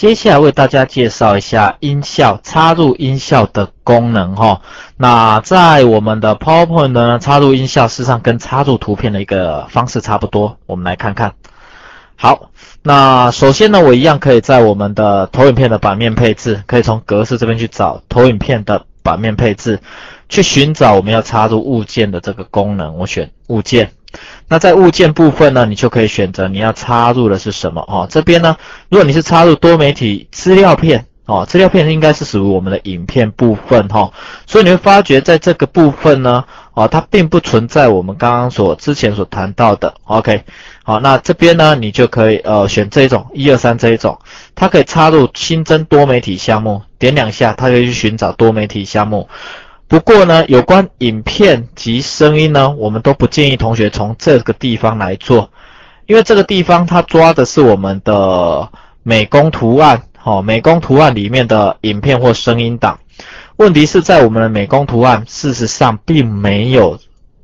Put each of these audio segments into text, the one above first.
接下来为大家介绍一下音效插入音效的功能哈。那在我们的 PowerPoint 呢，插入音效事实上跟插入图片的一个方式差不多，我们来看看。好，那首先呢，我一样可以在我们的投影片的版面配置，可以从格式这边去找投影片的版面配置，去寻找我们要插入物件的这个功能，我选物件。那在物件部分呢，你就可以选择你要插入的是什么哦。这边呢，如果你是插入多媒体资料片哦，资料片应该是属于我们的影片部分哦，所以你会发觉在这个部分呢，哦，它并不存在我们刚刚之前所谈到的 ，OK， 好，那这边呢，你就可以选这一种1、2、3这一种，它可以插入新增多媒体项目，点2下，它可以去寻找多媒体项目。不过呢，有关影片及声音呢，我们都不建议同学从这个地方来做，因为这个地方它抓的是我们的美工图案，美工图案里面的影片或声音档。问题是在我们的美工图案，事实上并没有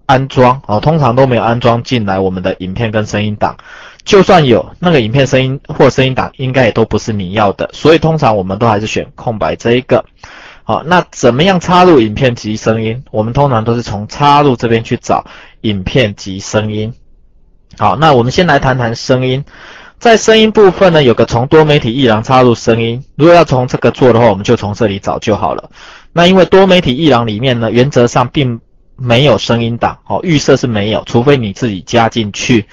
安装，通常都没有安装进来我们的影片跟声音档。就算有，那个影片声音或声音档应该也都不是你要的，所以通常我们都还是选空白这一个。好，那怎么样插入影片及声音？我们通常都是从插入这边去找影片及声音。好，那我们先来谈谈声音。在声音部分呢，有个从多媒体艺廊插入声音。如果要从这个做的话，我们就从这里找就好了。那因为多媒体艺廊里面呢，原则上并没有声音档，预设是没有，除非你自己加进去。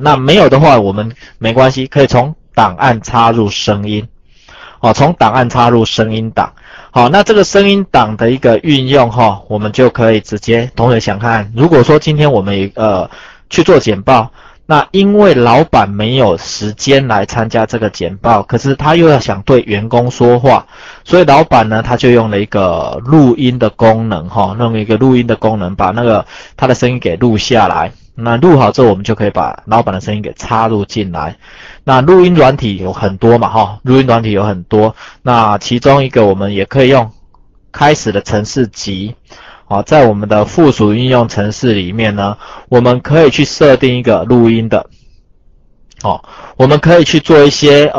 那没有的话，我们没关系，可以从档案插入声音。从档案插入声音档。好，那这个声音档的一个运用我们就可以直接，同学想看，如果说今天我们去做简报，那因为老板没有时间来参加这个简报，可是他又要想对员工说话，所以老板呢他就用了一个录音的功能弄一个录音的功能，把他的声音给录下来。那录好之后，我们就可以把老板的声音给插入进来。那录音软体有很多嘛录音软体有很多，那其中一个我们也可以用开始的程式集。在我们的附属应用程式里面呢，我们可以去设定一个录音的我们可以去做一些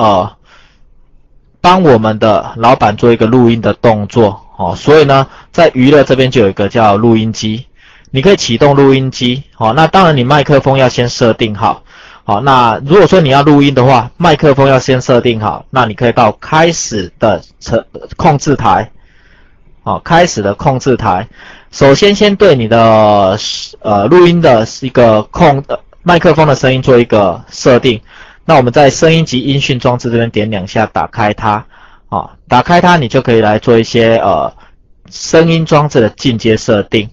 帮我们的老板做一个录音的动作所以呢，在娱乐这边就有一个叫录音机，你可以启动录音机那当然你麦克风要先设定好。好，那如果说你要录音的话，麦克风要先设定好，那你可以到开始的控制台。开始的控制台，首先对你的录音的一个麦克风的声音做一个设定。那我们在声音及音讯装置这边点2下打开它。打开它，你就可以来做一些声音装置的进阶设定。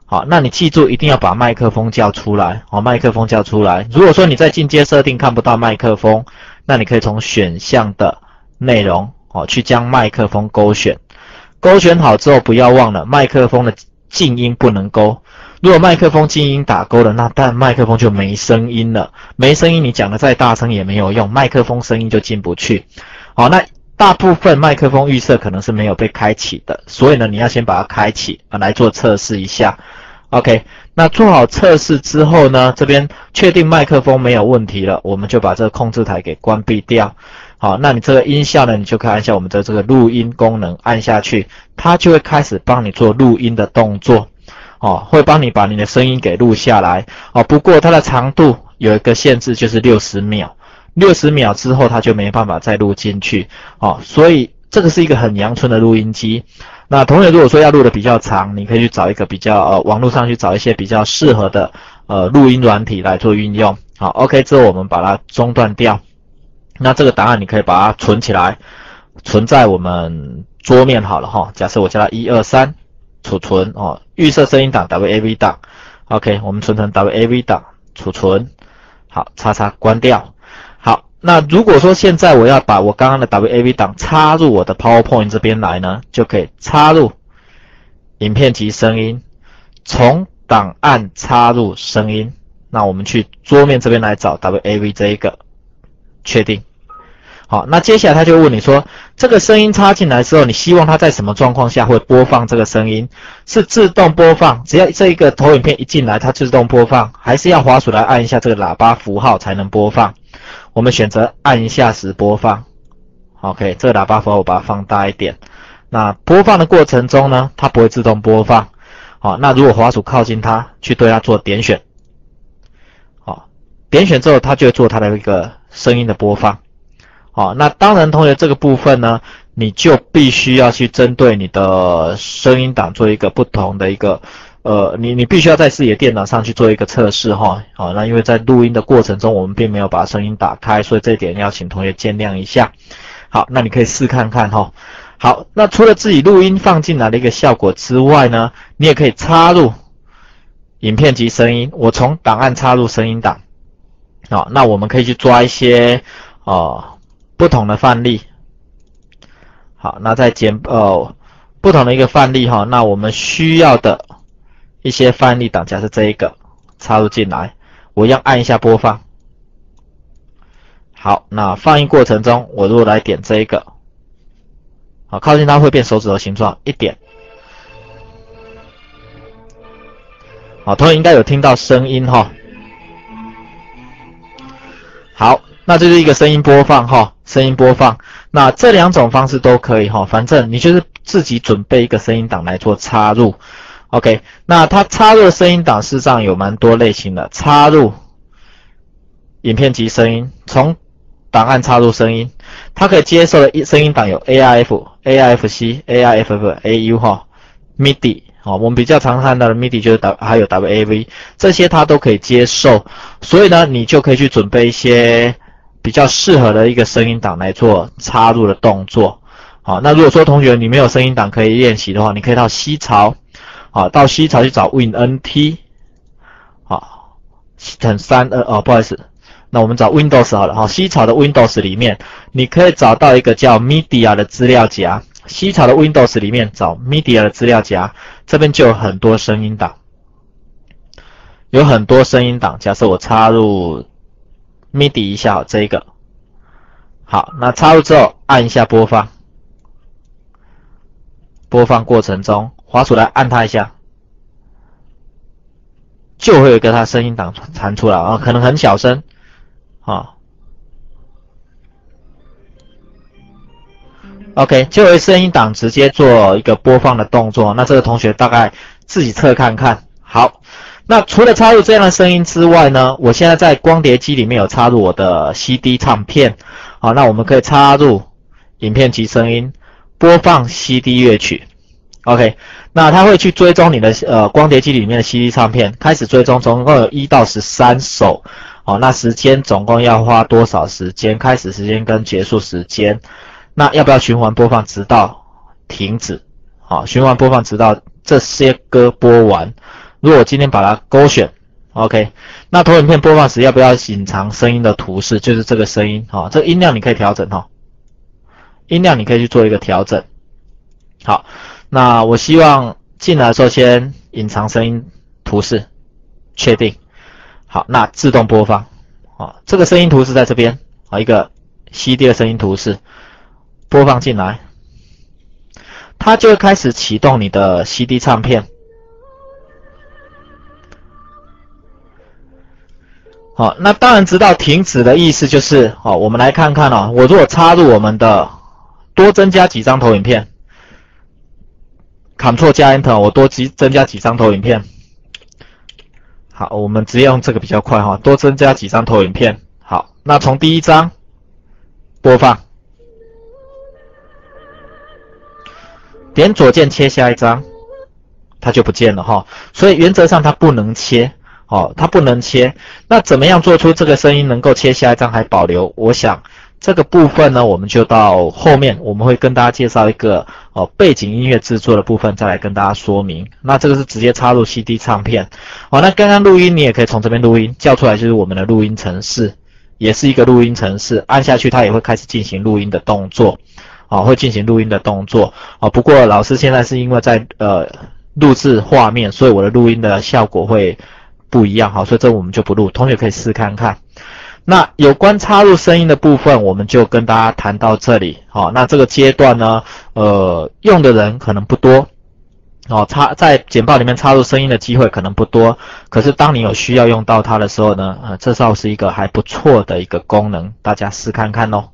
好，那你记住一定要把麦克风叫出来麦克风叫出来。如果说你在进阶设定看不到麦克风，那你可以从选项的内容去将麦克风勾选。勾选好之后，不要忘了麦克风的静音不能勾。如果麦克风静音打勾了，那但麦克风就没声音了。没声音，你讲的再大声也没有用，麦克风声音就进不去。好，那大部分麦克风预设可能是没有被开启的，所以呢，你要先把它开启来做测试一下。OK， 那做好测试之后呢，这边确定麦克风没有问题了，我们就把这个控制台给关闭掉。好，那你这个音效呢，你就可以按下我们的这个录音功能，按下去，它就会开始帮你做录音的动作。会帮你把你的声音给录下来。不过它的长度有一个限制，就是60秒。60秒之后它就没办法再录进去。所以这个是一个很阳春的录音机。那同学如果说要录的比较长，你可以去找一个比较网络上去找一些比较适合的录音软体来做运用。好 ，OK， 之后我们把它中断掉。那这个档案你可以把它存起来，存在我们桌面好了假设我叫它1、2、3储存预设声音档 WAV 档 ，OK， 我们存成 WAV 档储存。好，叉关掉。好，那如果说现在我要把我刚刚的 WAV 档插入我的 PowerPoint 这边来呢，就可以插入影片及声音，从档案插入声音。那我们去桌面这边来找 WAV 这一个，确定。好，那接下来他就会问你说，这个声音插进来之后，你希望它在什么状况下会播放这个声音？是自动播放，只要这一个投影片一进来它自动播放，还是要滑鼠来按一下这个喇叭符号才能播放？我们选择按一下时播放。OK， 这个喇叭符号我把它放大一点。那播放的过程中呢，它不会自动播放。好，那如果滑鼠靠近它，去对它做点选，好，点选之后它就会做它的一个声音的播放。好，那当然同学这个部分呢，你就必须要去针对你的声音档做一个不同的一个你必须要在自己的电脑上去做一个测试哈。好，那因为在录音的过程中，我们并没有把声音打开，所以这一点要请同学见谅一下。好，那你可以试看看哈。好，那除了自己录音放进来的一个效果之外呢，你也可以插入影片及声音。我从档案插入声音档。好，那我们可以去抓一些不同的范例。好，那再不同的一个范例哈，那我们需要的一些范例档，假设这一个插入进来，我一样按一下播放。好，那放映过程中，我如果来点这一个，好，靠近它会变手指头形状，一点。好，同学应该有听到声音哈。好，那这是一个声音播放哈，声音播放。那这两种方式都可以哈，反正你就是自己准备一个声音档来做插入。OK， 那它插入的声音档事实上有蛮多类型的，插入影片及声音，从档案插入声音，它可以接受的声音档有 AIF、AIFC、AIFF、AU 哈 ，MIDI 我们比较常看到的 MIDI 就是还有 WAV， 这些它都可以接受，所以呢，你就可以去准备一些比较适合的一个声音档来做插入的动作。好，那如果说同学你没有声音档可以练习的话，你可以到西槽，好，到西槽去找 WinNT， 好，等32不好意思。那我们找 Windows 好了哈，西槽的 Windows 里面，你可以找到一个叫 Media 的资料夹。西槽的 Windows 里面找 Media 的资料夹，这边就有很多声音档，有很多声音档。假设我插入 MIDI 一下，这一个，好，那插入之后按一下播放，播放过程中滑鼠来按它一下，就会有一个它声音档弹出来啊，可能很小声。OK， 就有声音档直接做一个播放的动作，那这个同学大概自己测看看。好，那除了插入这样的声音之外呢，我现在在光碟机里面有插入我的 CD 唱片。好，那我们可以插入影片及声音，播放 CD 乐曲。OK， 那它会去追踪你的光碟机里面的 CD 唱片，开始追踪，总共有1到13首。好，那时间总共要花多少时间？开始时间跟结束时间。那要不要循环播放直到停止？好，循环播放直到这些歌播完。如果我今天把它勾选 ，OK， 那投影片播放时要不要隐藏声音的图示？就是这个声音，好，这个音量你可以调整哈，音量你可以去做一个调整。好，那我希望进来的时候先隐藏声音图示，确定。好，那自动播放，好，这个声音图示在这边，好，一个 CD 的声音图示。播放进来，它就会开始启动你的 CD 唱片。好，那当然直到停止的意思就是，好，我们来看看我如果插入我们的多增加几张投影片 ，Ctrl 加 Enter， 我多增加几张投影片。好，我们直接用这个比较快多增加几张投影片。好，那从第一张播放。点左键切下一张，它就不见了所以原则上它不能切它不能切。那怎么样做出这个声音能够切下一张还保留？我想这个部分呢，我们就到后面我们会跟大家介绍一个背景音乐制作的部分，再来跟大家说明。那这个是直接插入 CD 唱片那刚刚录音你也可以从这边录音，叫出来就是我们的录音程式，也是一个录音程式，按下去它也会开始进行录音的动作。会进行录音的动作不过老师现在是因为在录制画面，所以我的录音的效果会不一样所以这我们就不录，同学可以试看看。那有关插入声音的部分，我们就跟大家谈到这里那这个阶段呢用的人可能不多在简报里面插入声音的机会可能不多，可是当你有需要用到它的时候呢这倒是一个还不错的一个功能，大家试看看咯。